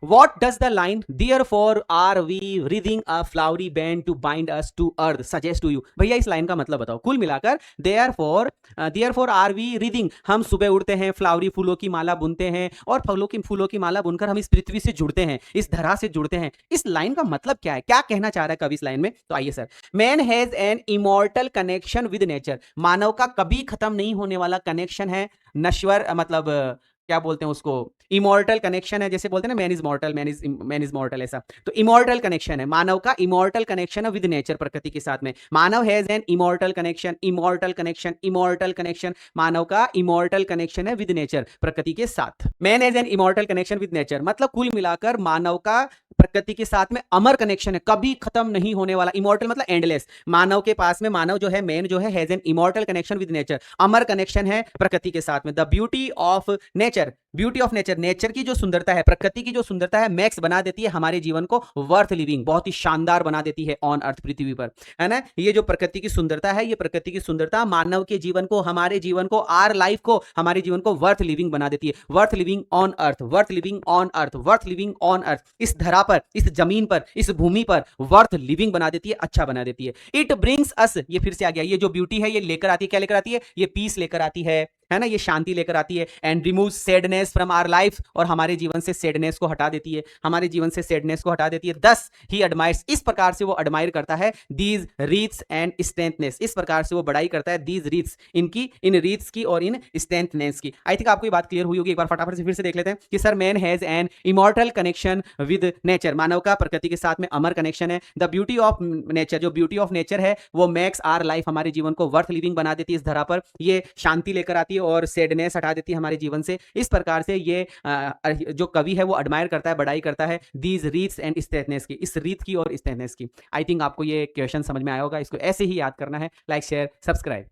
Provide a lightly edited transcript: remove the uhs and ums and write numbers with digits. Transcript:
What does the line therefore are we wreathing a flowery band to bind us to earth suggest to you? भैया इस line का मतलब बताओ। कुल मिलाकर therefore are we wreathing, हम सुबह उठते हैं, फ्लावरी फूलों की माला बुनते हैं और फूलों की माला बुनकर हम इस पृथ्वी से जुड़ते हैं, इस धरा से जुड़ते हैं। इस लाइन का मतलब क्या है, क्या कहना चाह रहा है कवि इस लाइन में? तो आइए sir, man has an immortal connection with nature, मानव का कभी खत्म नहीं होने वाला कनेक्शन है नश्वर, मतलब क्या बोलते हैं उसको, इमॉर्टल कनेक्शन है। जैसे बोलते हैं ना मैन इज मॉर्टल, ऐसा। तो इमॉर्टल कनेक्शन है, मानव का इमॉर्टल कनेक्शन है विद नेचर, प्रकृति के साथ में। मानव has an immortal connection, immortal connection, immortal connection, मानव का इमॉर्टल कनेक्शन है विद नेचर, प्रकृति के साथ। Man has an immortal connection with nature मतलब कुल मिलाकर मानव का प्रकृति के साथ में अमर कनेक्शन है, कभी खत्म नहीं होने वाला। इमॉर्टल मतलब एंडलेस। मानव के पास में, मानव जो है, मैन जो है, has an immortal connection with nature, Amar connection है प्रकृति के साथ में। The beauty of nature, beauty of nature, nature की जो सुंदरता है, प्रकृति की जो सुंदरता है, मैक्स बना देती है हमारे जीवन को वर्थ लिविंग, बहुत ही शानदार बना देती है ऑन अर्थ, पृथ्वी पर, है ना। ये जो प्रकृति की सुंदरता है, ये प्रकृति की सुंदरता मानव के जीवन को, हमारे जीवन को, आर लाइफ को, हमारे जीवन को वर्थ लिविंग बना देती है। Worth living on earth, worth living on earth, worth living on earth, इस धरा पर, इस जमीन पर, इस भूमि पर वर्थ लिविंग बना देती है, अच्छा बना देती है। इट ब्रिंग्स अस, ये फिर से आ गया, ये जो ब्यूटी है ये लेकर आती है, क्या लेकर आती है? ये पीस लेकर आती है ना, ये शांति लेकर आती है। And remove sadness from our life, और हमारे जीवन से सैडनेस को हटा देती है, हमारे जीवन से सैडनेस को हटा देती है। दस ही एडमायर्स, इस प्रकार से वो एडमायर करता है दीज रीथ्स एंड स्ट्रेंथनेस, इस प्रकार से वो बड़ाई करता है दीज रीथ्स, इनकी, इन रीथ्स की और इन स्ट्रेंथनेस की। आई थिंक आपको ये बात क्लियर हुई होगी। एक बार फटाफट से फिर से देख लेते हैं कि sir, man has an immortal connection with nature, मानव का प्रकृति के साथ में अमर कनेक्शन है। द ब्यूटी ऑफ नेचर, जो ब्यूटी ऑफ नेचर है वो मेक्स आवर लाइफ, हमारे जीवन को वर्थ लिविंग बना देती है इस धरा पर, ये शांति लेकर आती है और सैडनेस हटा देती है हमारे जीवन से। इस प्रकार से ये जो कवि है वो एडमायर करता है, बड़ाई करता है दीज रीथ्स एंड स्ट्रेंथनेस की, इस रीथ की और स्ट्रेंथनेस की। आई थिंक आपको ये क्वेश्चन समझ में आया होगा। इसको ऐसे ही याद करना है। Like, share, subscribe.